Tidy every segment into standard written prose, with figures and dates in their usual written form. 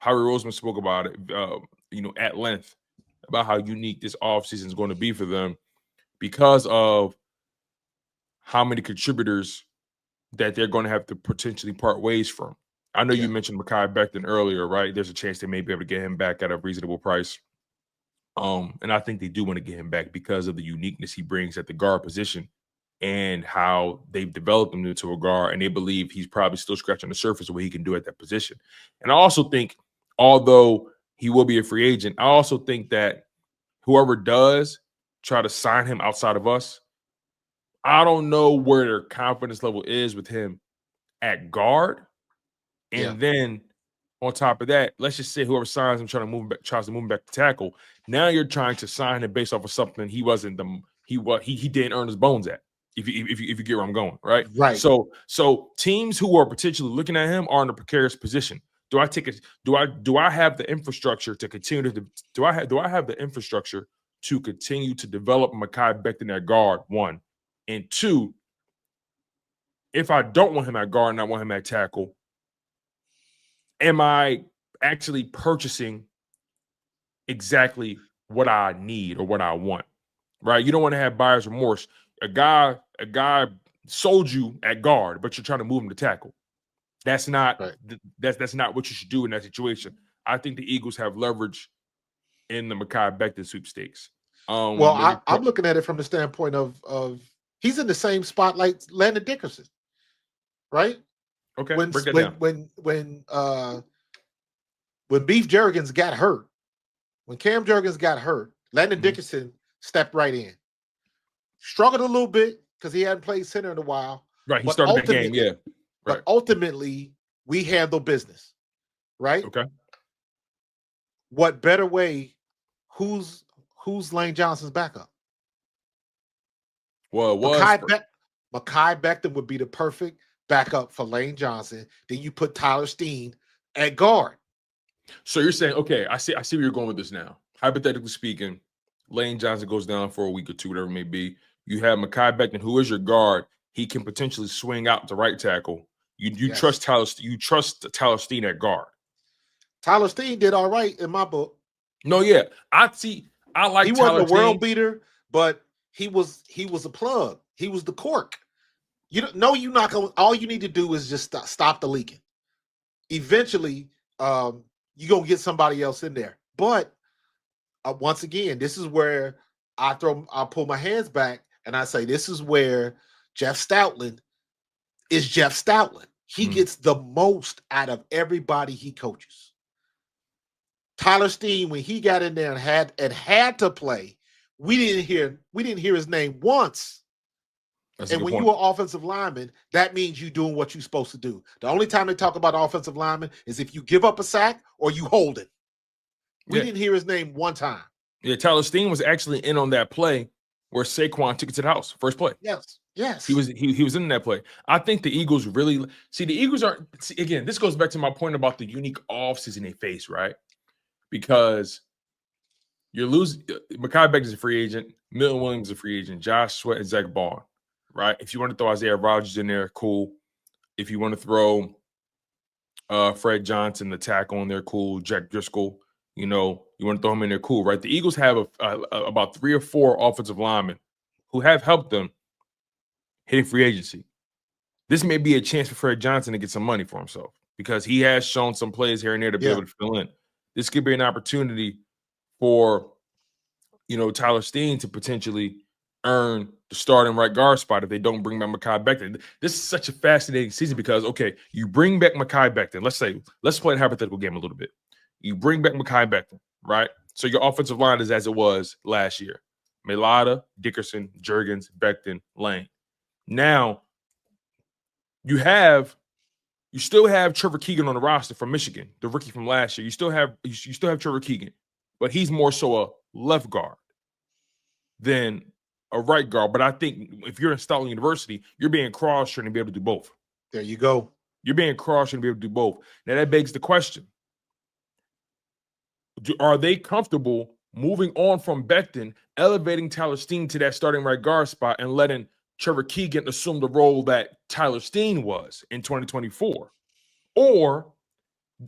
Howie Roseman spoke about it, at length about how unique this offseason is going to be for them because of how many contributors that they're going to have to potentially part ways from. I know you mentioned Mekhi Becton earlier, right? There's a chance they may be able to get him back at a reasonable price. And I think they do want to get him back because of the uniqueness he brings at the guard position and how they've developed him into a guard, and they believe he's probably still scratching the surface of what he can do at that position. And I also think, although he will be a free agent, I also think that whoever does try to sign him outside of us, I don't know where their confidence level is with him at guard. And then on top of that, let's just say whoever signs him tries to move him back to tackle. Now you're trying to sign him based off of something he didn't earn his bones at. If you get where I'm going, right? Right. So teams who are potentially looking at him are in a precarious position. Do I have the infrastructure to continue to do I have the infrastructure to continue to develop Mekhi Becton at guard, one, and two, if I don't want him at guard and I want him at tackle, am I actually purchasing exactly what I need or what I want? Right? You don't want to have buyer's remorse. A guy sold you at guard, but you're trying to move him to tackle. That's not that's not what you should do in that situation. I think the Eagles have leverage in the Mekhi Becton sweepstakes. Well, I'm looking at it from the standpoint of he's in the same spot like Landon Dickerson, right? Okay. When Beef Jurgens got hurt, when Cam Jurgens got hurt, Landon Dickerson stepped right in. Struggled a little bit because he hadn't played center in a while. Right, he started the game, yeah. Right. But ultimately, we handle business, right? Okay. What better way? Who's Lane Johnson's backup? Well, it was Mekhi Becton would be the perfect backup for Lane Johnson. Then you put Tyler Steen at guard. So you're saying, okay, I see where you're going with this now. Hypothetically speaking, Lane Johnson goes down for a week or two, whatever it may be. You have Mekhi Becton, who is your guard. He can potentially swing out to right tackle. You trust Tyler Steen at guard. Tyler Steen did all right in my book. No, yeah. I like he Tyler wasn't a Steen. world beater, but he was a plug. He was the cork. You're not going. All you need to do is just stop the leaking. Eventually, you're gonna get somebody else in there. But once again, this is where I pull my hands back and I say, this is where Jeff Stoutland is Jeff Stoutland. He gets the most out of everybody he coaches. Tyler Steen, when he got in there and had to play, we didn't hear his name once. And when you're an offensive lineman, that means you're doing what you're supposed to do. The only time they talk about offensive lineman is if you give up a sack or you hold it. We didn't hear his name one time. Yeah, Tyler Steen was actually in on that play where Saquon took it to the house, first play. Yes. He was in that play. I think the Eagles really see the Eagles are again, this goes back to my point about the unique offseason they face, right? Because you're losing Mekhi Becton is a free agent, Milton Williams is a free agent, Josh Sweat and Zach Bond, right? If you want to throw Isaiah Rodgers in there, cool. If you want to throw Fred Johnson, the tackle in there, cool. Jack Driscoll, you want to throw him in there, cool, right? The Eagles have about 3 or 4 offensive linemen who have helped them hitting free agency. This may be a chance for Fred Johnson to get some money for himself because he has shown some plays here and there to be able to fill in. This could be an opportunity for, Tyler Steen to potentially earn the starting right guard spot if they don't bring back Mekhi Becton. This is such a fascinating season because, okay, you bring back Mekhi Becton. Let's play a hypothetical game a little bit. You bring back Mekhi Becton, right? So your offensive line is as it was last year. Melada, Dickerson, Jurgens, Becton, Lane. Now, you still have Trevor Keegan on the roster from Michigan, the rookie from last year. You still have Trevor Keegan, but he's more so a left guard than a right guard. But I think if you're in Stoutland University, you're being cross-trained to be able to do both. There you go. You're being cross-trained to be able to do both. Now, that begs the question. Are they comfortable moving on from Becton, elevating Tyler Steen to that starting right guard spot and letting Trevor Keegan assume the role that Tyler Steen was in 2024? Or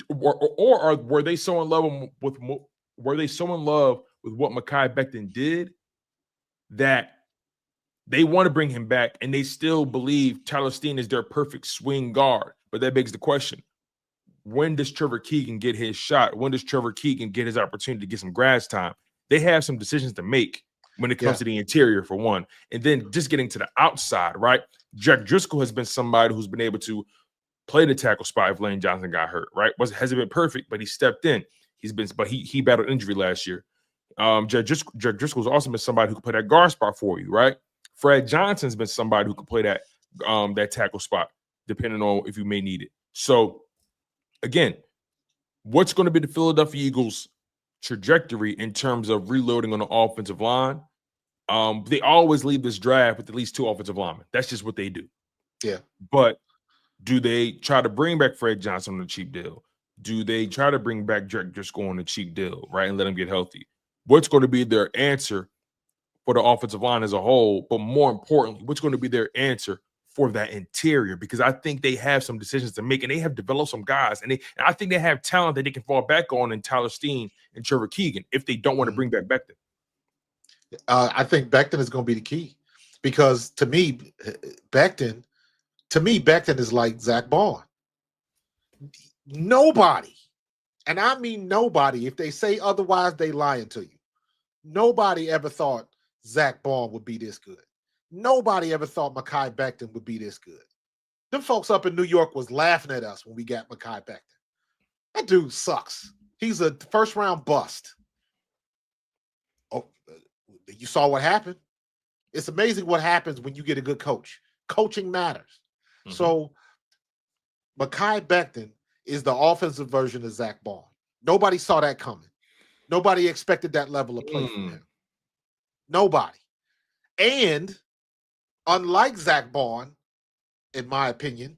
were they so in love with what Mekhi Becton did that they want to bring him back, and they still believe Tyler Steen is their perfect swing guard? But that begs the question: when does Trevor Keegan get his shot? When does Trevor Keegan get his opportunity to get some grass time? They have some decisions to make when it comes to the interior, for one. And then just getting to the outside, right? Jack Driscoll has been somebody who's been able to play the tackle spot if Lane Johnson got hurt, right? Hasn't been perfect, but he stepped in. He battled injury last year. Jack Driscoll's also been somebody who could play that guard spot for you, right? Fred Johnson's been somebody who could play that tackle spot, depending on if you may need it. So, again, what's going to be the Philadelphia Eagles' trajectory in terms of reloading on the offensive line? They always leave this draft with at least 2 offensive linemen. That's just what they do. Yeah. But do they try to bring back Fred Johnson on a cheap deal? Do they try to bring back Jack Driscoll on a cheap deal, right, and let him get healthy? What's going to be their answer for the offensive line as a whole? But more importantly, what's going to be their answer for that interior? Because I think they have some decisions to make, and they have developed some guys, and I think they have talent that they can fall back on in Tyler Steen and Trevor Keegan if they don't want to bring back Becton. I think Becton is going to be the key, because to me, Becton is like Zach Bond. Nobody, and I mean nobody, if they say otherwise, they lying to you. Nobody ever thought Zach Bond would be this good. Nobody ever thought Mekhi Becton would be this good. Them folks up in New York was laughing at us when we got Mekhi Becton. That dude sucks. He's a first-round bust. Oh, you saw what happened? It's amazing what happens when you get a good coach. Coaching matters. Mm-hmm. So Mekhi Becton is the offensive version of Zach Bond. Nobody saw that coming. Nobody expected that level of play from him. Nobody. And unlike Zach Bond, in my opinion,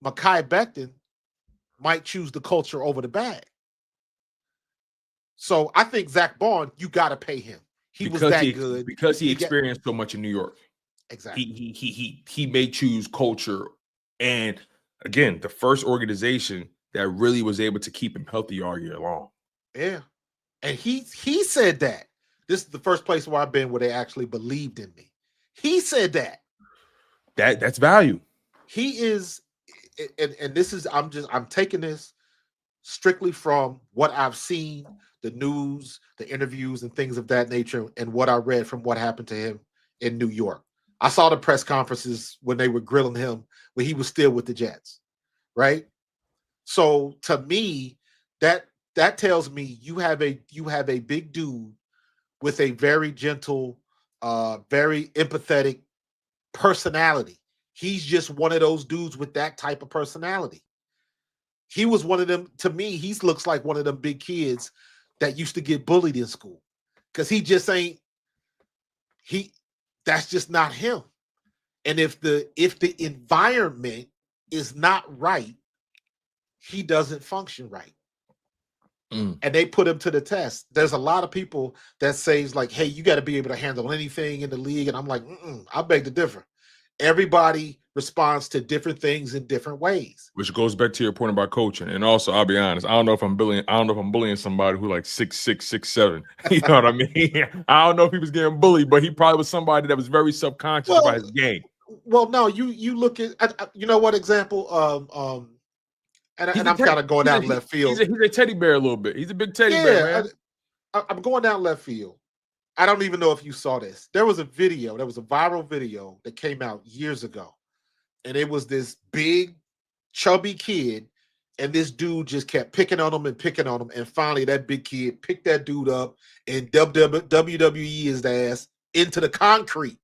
Mekhi Becton might choose the culture over the bag. So I think Zach Bond, you got to pay him. He was that good because he experienced so much in New York. Exactly. He may choose culture, and again, the first organization that really was able to keep him healthy all year long. Yeah, and he said that this is the first place where I've been where they actually believed in me. He said that. That's value. He is, and this is I'm taking this strictly from what I've seen, the news, the interviews, and things of that nature, and what I read from what happened to him in New York. I saw the press conferences when they were grilling him when he was still with the Jets, right? So to me, that tells me you have a big dude with a very gentle, very empathetic personality. He's just one of those dudes with that type of personality. He was one of them. To me, he looks like one of them big kids that used to get bullied in school, because he just ain't. That's just not him. And if the environment is not right, he doesn't function right. And they put him to the test. There's a lot of people that says like, hey, you got to be able to handle anything in the league. And I'm like, I beg to differ. Everybody responds to different things in different ways. Which goes back to your point about coaching. And also, I'll be honest, I don't know if I'm bullying somebody who like 6'6", 6'7". You know what I mean? I don't know if he was getting bullied, but he probably was somebody that was very subconscious about his game. Well, no, you look at you know what example and I'm kind of going down left field. He's a teddy bear a little bit. He's a big teddy bear, man. I'm going down left field. I don't even know if you saw this. There was a viral video that came out years ago. And it was this big, chubby kid, and this dude just kept picking on him. And finally, that big kid picked that dude up and WWE his ass into the concrete.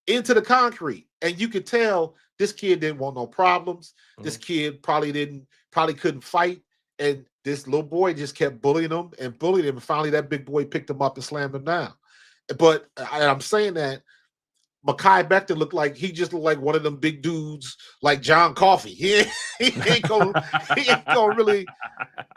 And you could tell this kid didn't want no problems. This kid probably couldn't fight. And this little boy just kept bullying him. And finally, that big boy picked him up and slammed him down. But I'm saying that Mekhi Becton looked like one of them big dudes like John Coffey. He ain't gonna really,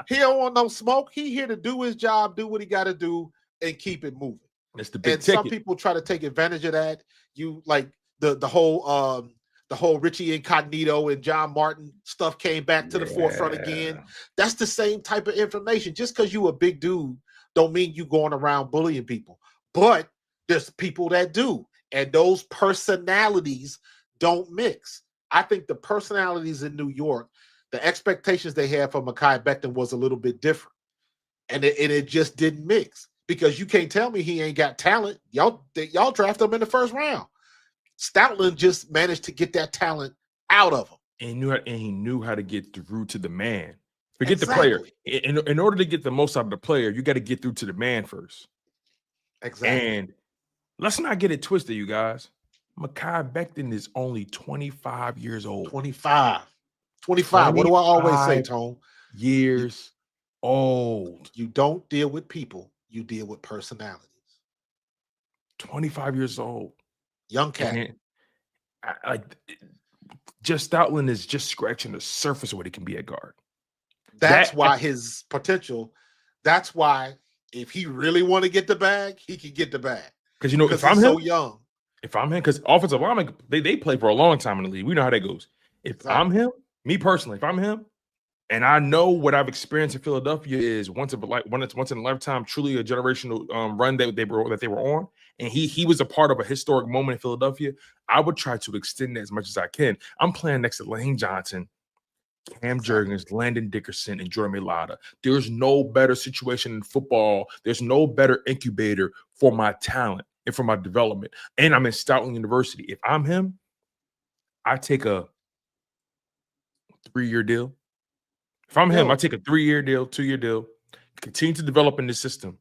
he don't want no smoke. He here to do his job, do what he got to do, and keep it moving. It's the big and ticket. Some people try to take advantage of that. You like the whole the whole Richie Incognito and John Martin stuff came back to the forefront again. That's the same type of information. Just because you a big dude don't mean you going around bullying people. But there's people that do. And those personalities don't mix. I think the personalities in New York, the expectations they had for Mekhi Becton was a little bit different. And it just didn't mix. Because you can't tell me he ain't got talent. Y'all draft him in the first round. Stoutland just managed to get that talent out of him. And he knew how to get through to the man. Forget the player. In order to get the most out of the player, you got to get through to the man first. Exactly. And let's not get it twisted, you guys. Mekhi Becton is only 25 years old. 25. What do I always say, Tone? Years old. You don't deal with people. You deal with personalities. 25 years old. Young cat. Just Stoutland is just scratching the surface of what he can be at guard. That's why his potential. That's why if he really want to get the bag, he can get the bag. Because if I'm so young. If I'm him, because offensive linemen, they play for a long time in the league. We know how that goes. If I'm him, me personally, if I'm him, and I know what I've experienced in Philadelphia is once in a lifetime, truly a generational run that they were on, and he was a part of a historic moment in Philadelphia. I would try to extend that as much as I can. I'm playing next to Lane Johnson, Cam Jurgens, Landon Dickerson, and Jordan Mailata. There's no better situation in football. There's no better incubator for my talent and for my development. And I'm in Stoutland University. If I'm him, I take a 3-year deal. If I'm him, I take a 3-year deal, 2-year deal, continue to develop in this system.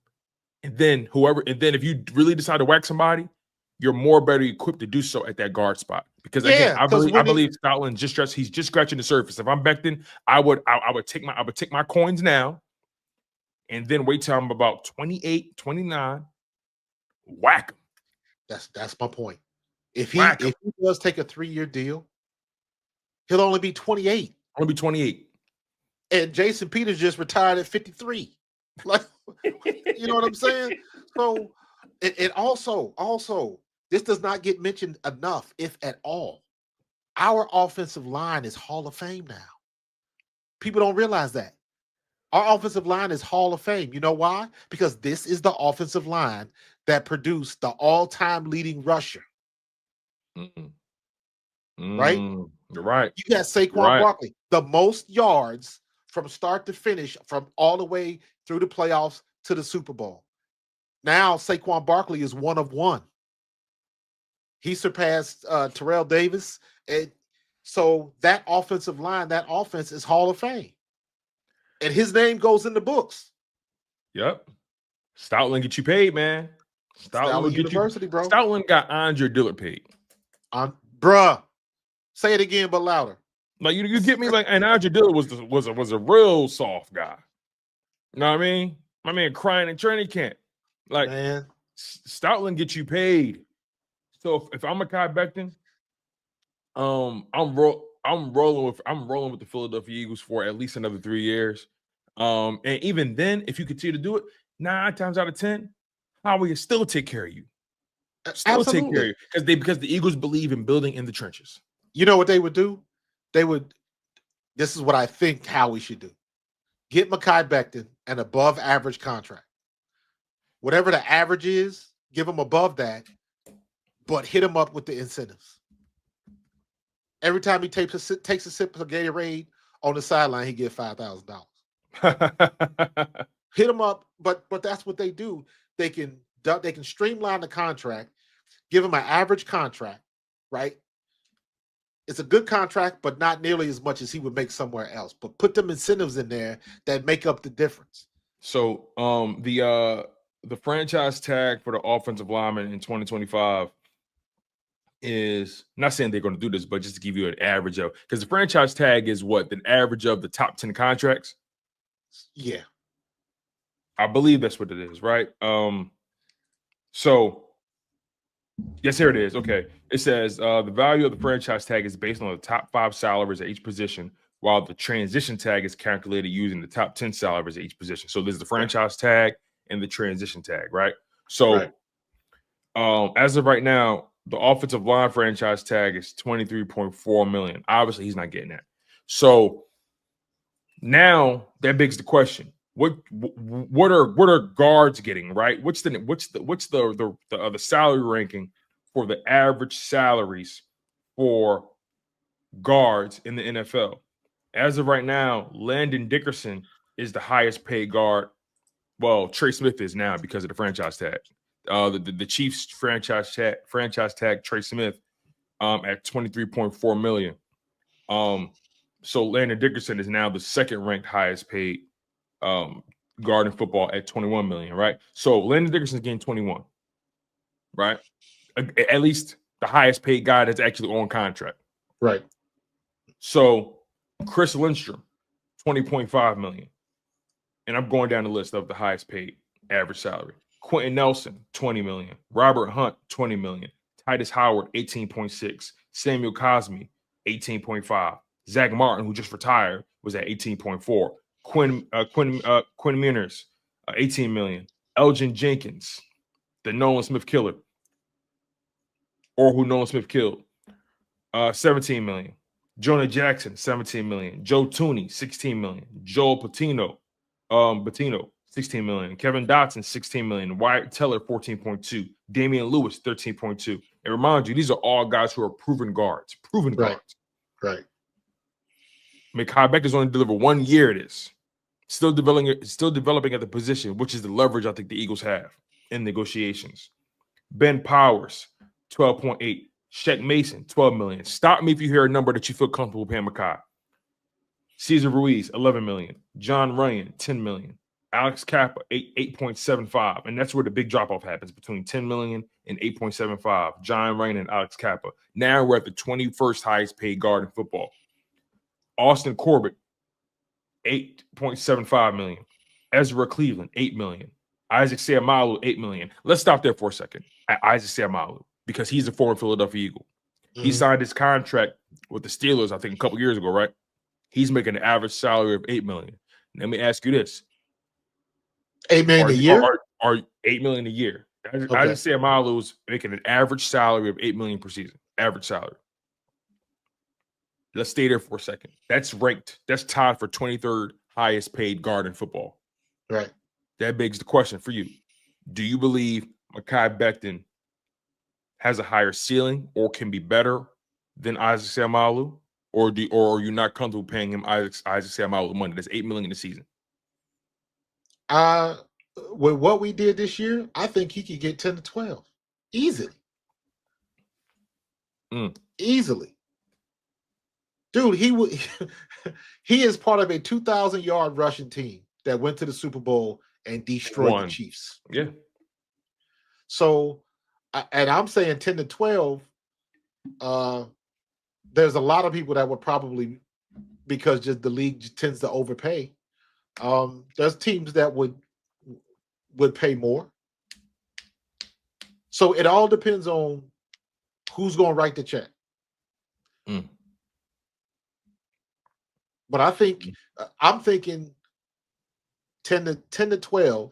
And then if you really decide to whack somebody, you're more better equipped to do so at that guard spot. Because again, I believe Stoutland he's just scratching the surface. If I'm Becton, I would take my coins now and then wait till I'm about 28, 29, whack him. That's my point. If he does take a 3-year deal, he'll only be 28. Only be 28. And Jason Peters just retired at 53. Like, you know what I'm saying? So, and also, this does not get mentioned enough, if at all. Our offensive line is Hall of Fame now. People don't realize that. Our offensive line is Hall of Fame. You know why? Because this is the offensive line that produced the all-time leading rusher. Right? You're right. You got Saquon Barkley, the most yards from start to finish, from all the way through the playoffs to the Super Bowl. Now Saquon Barkley is one of one. He surpassed Terrell Davis. And so that offensive line, that offense is Hall of Fame. And his name goes in the books. Yep. Stoutland get you paid, man. Stoutland University, bro. Stoutland got Andre Dillard paid. Bruh. Say it again, but louder. Like you get me, like, and Andre Dillard was a real soft guy. You know what I mean? My man crying in training camp. Like, man, Stoutland gets you paid. So if I'm Mekhi Becton, I'm rolling with the Philadelphia Eagles for at least another 3 years. And even then, if you continue to do it, 9 times out of 10, Howie will still take care of you. Still take care of you because the Eagles believe in building in the trenches. You know what they would do? This is what I think Howie should do. Get Mekhi Becton an above average contract. Whatever the average is, give him above that, but hit him up with the incentives. Every time he takes a sip of Gatorade on the sideline, he gets $5,000. Hit him up, but that's what they do. They can streamline the contract, give him an average contract, right? It's a good contract, but not nearly as much as he would make somewhere else. But put them incentives in there that make up the difference. So the franchise tag for the offensive lineman in 2025 is, not saying they're going to do this, but just to give you an average of, because the franchise tag is what, the average of the top 10 contracts? Yeah. I believe that's what it is, right? So yes, here it is. Okay. It says the value of the franchise tag is based on the top 5 salaries at each position, while the transition tag is calculated using the top 10 salaries at each position. So there's the franchise tag and the transition tag, right? So as of right now, The offensive line franchise tag is $23.4 million. Obviously, he's not getting that. So now that begs the question: what are guards getting? Right? What's the salary ranking for the average salaries for guards in the NFL? As of right now, Landon Dickerson is the highest paid guard. Well, Trey Smith is now because of the franchise tag. The Chiefs franchise tag Trey Smith at $23.4 million. So Landon Dickerson is now the second ranked highest paid guard in football at $21 million, right? So Landon Dickerson's getting 21, right? At least the highest paid guy that's actually on contract. Right. So Chris Lindstrom, $20.5 million. And I'm going down the list of the highest paid average salary. Quentin Nelson, $20 million. Robert Hunt, $20 million. Titus Howard, 18.6. Samuel Cosme, 18.5. Zach Martin, who just retired, was at 18.4. Quinn Manners, 18 million. Elgin Jenkins, the Nolan Smith killer, or who Nolan Smith killed, 17 million. Jonah Jackson, 17 million. Joe Tooney, 16 million. Joel Bettino, 16 million. Kevin Dotson, 16 million. Wyatt Teller, 14.2. Damian Lewis, 13.2. And remind you, these are all guys who are proven guards. Guards. Right. Mekhi Becton is only delivered 1 year of this. Still developing at the position, which is the leverage I think the Eagles have in negotiations. Ben Powers, 12.8. Shaq Mason, 12 million. Stop me if you hear a number that you feel comfortable paying Mekhi. Cesar Ruiz, 11 million. John Ryan, 10 million. Alex Kappa, 8.75. And that's where the big drop-off happens, between 10 million and 8.75. John Ryan and Alex Kappa. Now we're at the 21st highest paid guard in football. Austin Corbett, 8.75 million. Ezra Cleveland, 8 million. Isaac Seumalo, 8 million. Let's stop there for a second at Isaac Seumalo, because he's a former Philadelphia Eagle. Mm-hmm. He signed his contract with the Steelers, I think, a couple years ago, right? He's making an average salary of 8 million. Let me ask you this: 8 million a year? Are 8 million a year? Okay. Isaac Seumalo is making an average salary of 8 million per season. Average salary. Let's stay there for a second. That's ranked. That's tied for 23rd highest paid guard in football. Right. That begs the question for you: do you believe Mekhi Becton has a higher ceiling or can be better than Isaac Seumalo, or are you not comfortable paying him Isaac Seumalo money? That's $8 million a season. With what we did this year, I think he could get 10 to 12 easily. Easily. Dude, he is part of a 2,000-yard rushing team that went to the Super Bowl and destroyed the Chiefs. Yeah. So, and I'm saying 10 to 12, there's a lot of people that would probably, because just the league tends to overpay, there's teams that would pay more. So it all depends on who's going to write the check. But I think I'm thinking 10 to 12.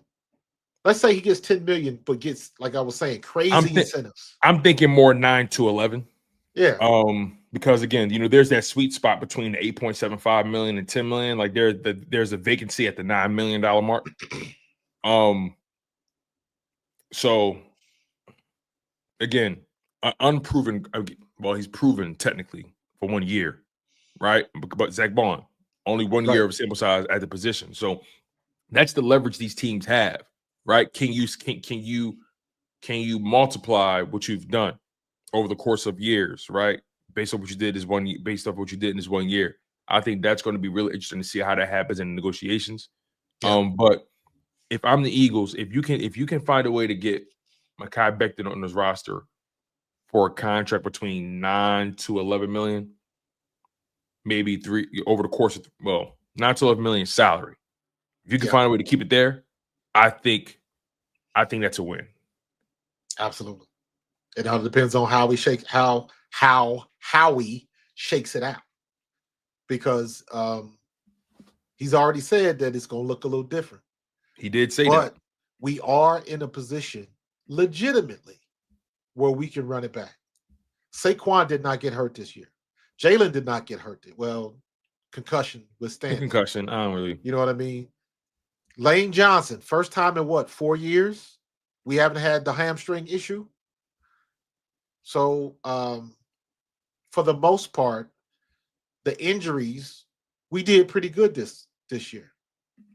Let's say he gets 10 million, but gets, like I was saying, crazy incentives. I'm thinking more 9 to 11. Yeah. Because again, there's that sweet spot between the 8.75 million and 10 million. Like there's a vacancy at the $9 million mark. So again, unproven. Well, he's proven technically for 1 year, right? But Zach Bond, only 1 year of sample size at the position. So that's the leverage these teams have, right? Can you multiply what you've done over the course of years, right? Based on what you did based off what you did in this 1 year. I think that's going to be really interesting to see how that happens in negotiations. Yeah. But if I'm the Eagles, if you can find a way to get Mekhi Becton on this roster for a contract between 9 to 11 million, maybe 3 over the course of 9 to 11 million salary. If you can find a way to keep it there, I think that's a win. Absolutely. It all depends on how we shake how Howie shakes it out, because he's already said that it's going to look a little different. He did say that. But we are in a position legitimately where we can run it back. Saquon did not get hurt this year. Jalen did not get hurt. Well, concussion withstanding. Concussion. I don't really. You know what I mean? Lane Johnson, first time in what, 4 years? We haven't had the hamstring issue. So, for the most part, the injuries, we did pretty good this year.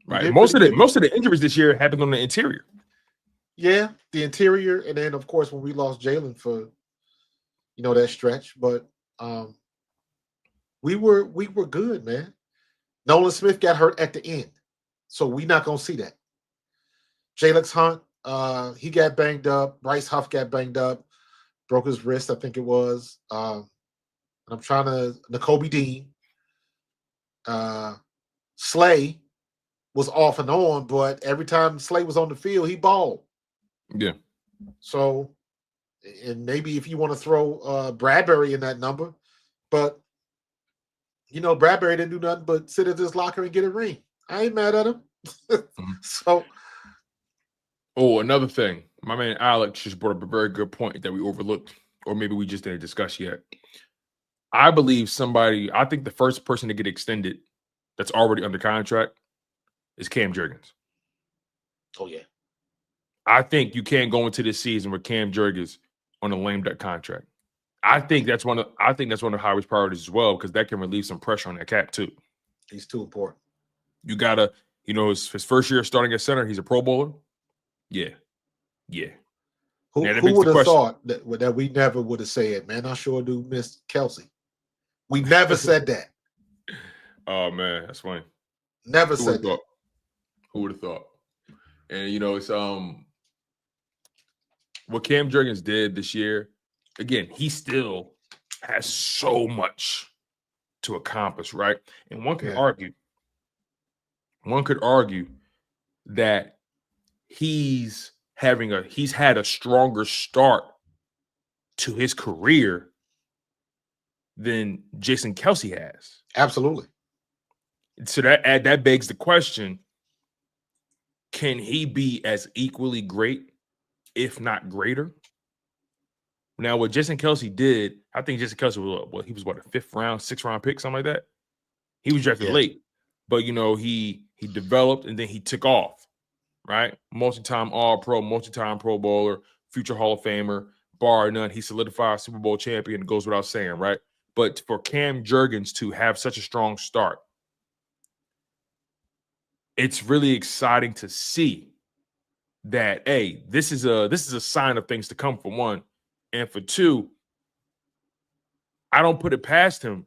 Right. Most of the injuries this year happened on the interior. Yeah, the interior, and then of course when we lost Jalen for, that stretch, but we were good, man. Nolan Smith got hurt at the end, so we're not gonna see that. Jalen Hunt, he got banged up. Bryce Huff got banged up, broke his wrist, I think it was. I'm trying to Nakobe Dean. Slay was off and on, but every time Slay was on the field, he balled. Yeah. So, and maybe if you want to throw Bradbury in that number, but Bradbury didn't do nothing but sit at his locker and get a ring. I ain't mad at him. So, another thing, my man Alex just brought up a very good point that we overlooked, or maybe we just didn't discuss yet. I think the first person to get extended that's already under contract is Cam Jurgens. Oh yeah. I think you can't go into this season with Cam Jurgens on a lame duck contract. I think that's one of Howard's priorities as well, because that can relieve some pressure on that cap too. He's too important. You gotta, his first year starting at center, he's a Pro Bowler. Yeah. Who would have thought that we never would have said, man, I sure do miss Kelsey. We never said that. Oh man, that's funny. Never said that. Who would have thought? And it's what Cam Jurgens did this year. Again, he still has so much to accomplish, right? And one could argue that he's had a stronger start to his career than Jason Kelsey has. Absolutely. So that begs the question: can he be as equally great, if not greater? Now, what Jason Kelsey did, I think Jason Kelsey was a 5th round, 6th round pick, something like that. He was drafted late, but he developed and then he took off, right? Multi-time All-Pro, multi-time Pro Bowler, future Hall of Famer, bar none. He solidified Super Bowl champion. It goes without saying, right? But for Cam Jurgens to have such a strong start, it's really exciting to see that, hey, this is a sign of things to come, for one. And for two, I don't put it past him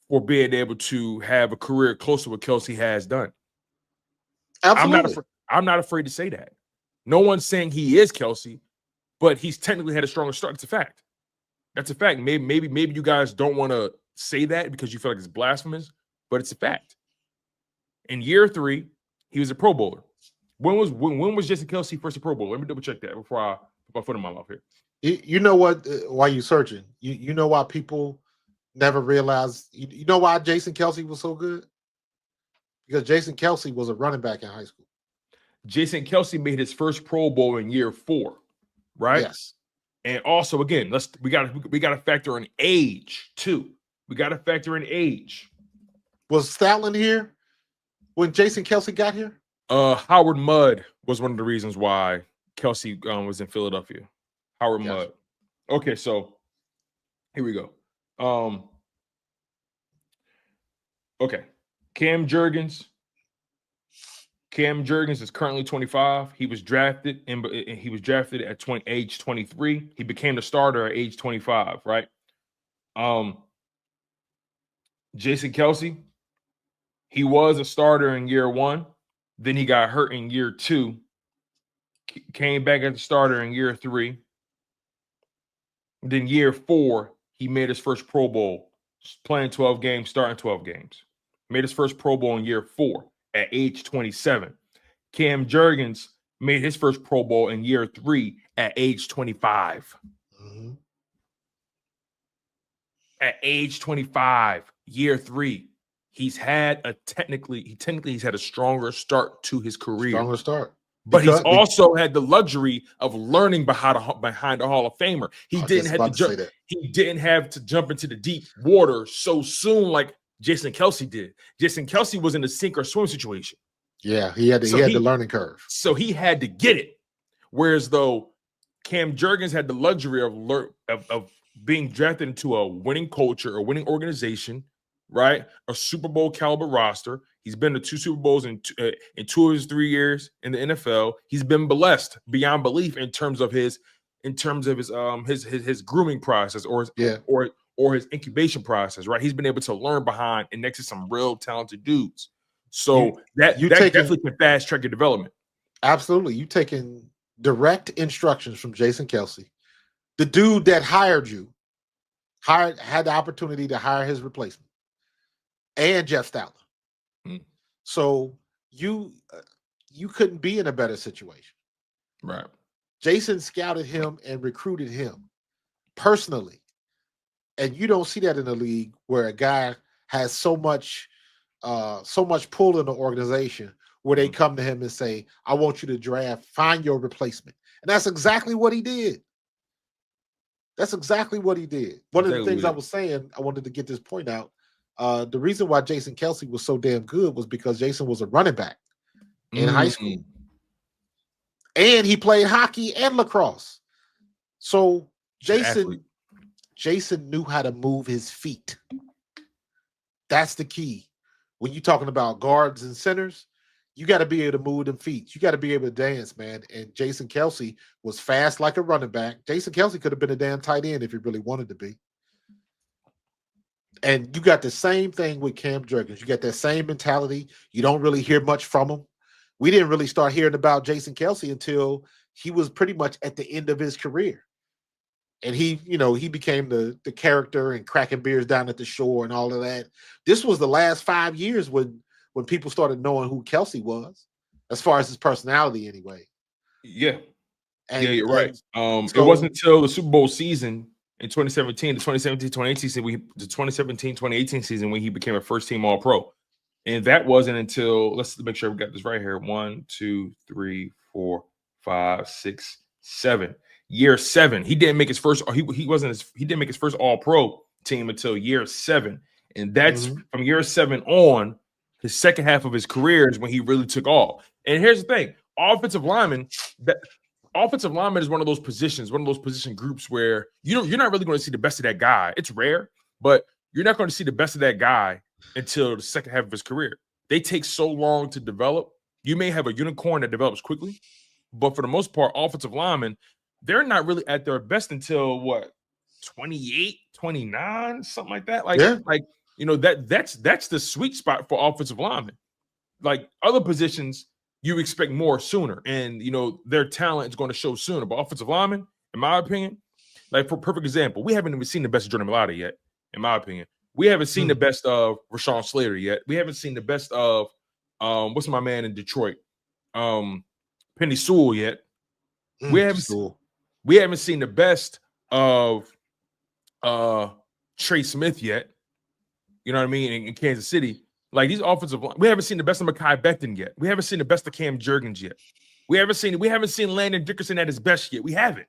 for being able to have a career close to what Kelsey has done. Absolutely. I'm not afraid to say that. No one's saying he is Kelsey, but he's technically had a stronger start. It's a fact. That's a fact. Maybe you guys don't want to say that because you feel like it's blasphemous, but it's a fact. In year 3, he was a Pro Bowler. When was Jason Kelsey first a Pro Bowler? Let me double check that before I put my foot in my mouth here. You know what? While you're searching, you know why people never realized. You know why Jason Kelsey was so good? Because Jason Kelsey was a running back in high school. Jason Kelsey made his first Pro Bowl in year 4, right? Yes. And also, again, we gotta factor in age too. We gotta factor in age. Was Stoutland here when Jason Kelsey got here? Howard Mudd was one of the reasons why Kelsey was in Philadelphia. Howard Mudd. Okay, so here we go. Okay, Cam Jurgens. Cam Jurgens is currently 25. He was drafted at age 23. He became the starter at age 25, right? Jason Kelsey, he was a starter in year 1. Then he got hurt in year 2. Came back as a starter in year 3. Then year 4, he made his first Pro Bowl, playing 12 games, starting 12 games. Made his first Pro Bowl in year 4 at age 27. Cam Jurgens made his first Pro Bowl in year 3 at age 25. Mm-hmm. At age 25, year 3, he's had he's had a stronger start to his career. Stronger start. But he's also had the luxury of learning behind a Hall of Famer. He didn't have to jump into the deep water so soon like Jason Kelce did. Jason Kelce was in a sink or swim situation. Yeah, he had the learning curve. So he had to get it. Whereas though Cam Jurgens had the luxury of being drafted into a winning culture, a winning organization, right? A Super Bowl caliber roster. He's been to 2 Super Bowls in 2 of his 3 years in the NFL. He's been blessed beyond belief in terms of his grooming process or his incubation process, right? He's been able to learn behind and next to some real talented dudes. So that definitely can fast track your development. Absolutely. You taking direct instructions from Jason Kelce, the dude that hired you, had the opportunity to hire his replacement, and Jeff Stoutland. So you couldn't be in a better situation. Right. Jason scouted him and recruited him personally. And you don't see that in the league where a guy has so much pull in the organization where they come to him and say, I want you to find your replacement. And that's exactly what he did. One of the things I was saying, I wanted to get this point out. The reason why Jason Kelce was so damn good was because Jason was a running back in high school. And he played hockey and lacrosse. So Jason knew how to move his feet. That's the key. When you're talking about guards and centers, you got to be able to move them feet. You got to be able to dance, man. And Jason Kelce was fast like a running back. Jason Kelce could have been a damn tight end if he really wanted to be. And you got the same thing with Cam Jurgens. You got that same mentality. You don't really hear much from him. We didn't really start hearing about Jason Kelce until he was pretty much at the end of his career. And he became the character and cracking beers down at the shore and all of that. This was the last 5 years when people started knowing who Kelce was, as far as his personality anyway. Yeah. You're right. It wasn't until the Super Bowl season in 2017, the 2017-2018 season when he became a first-team All-Pro. And that wasn't until, let's make sure we got this right here, 1, 2, 3, 4, 5, 6, 7. Year 7. He didn't make his first, he didn't make his first All-Pro team until year 7. And that's from year 7 on, his second half of his career is when he really took off. And here's the thing, offensive lineman is one of those position groups where you're not really going to see the best of that guy. It's rare, but you're not going to see the best of that guy until the second half of his career. They take so long to develop. You may have a unicorn that develops quickly, but for the most part, offensive linemen, they're not really at their best until 28, 29, something like that. That's the sweet spot for offensive linemen. Like other positions, you expect more sooner, and their talent is going to show sooner. But offensive linemen, in my opinion, like for perfect example, we haven't even seen the best of Jordan Mailata yet. In my opinion, we haven't seen the best of Rashawn Slater yet. We haven't seen the best of what's my man in Detroit, Penny Sewell yet. We haven't seen the best of Trey Smith yet. You know what I mean? In Kansas City. Like these offensive line, we haven't seen the best of Mekhi Becton yet. We haven't seen the best of Cam Jurgens yet. We haven't seen Landon Dickerson at his best yet. We haven't.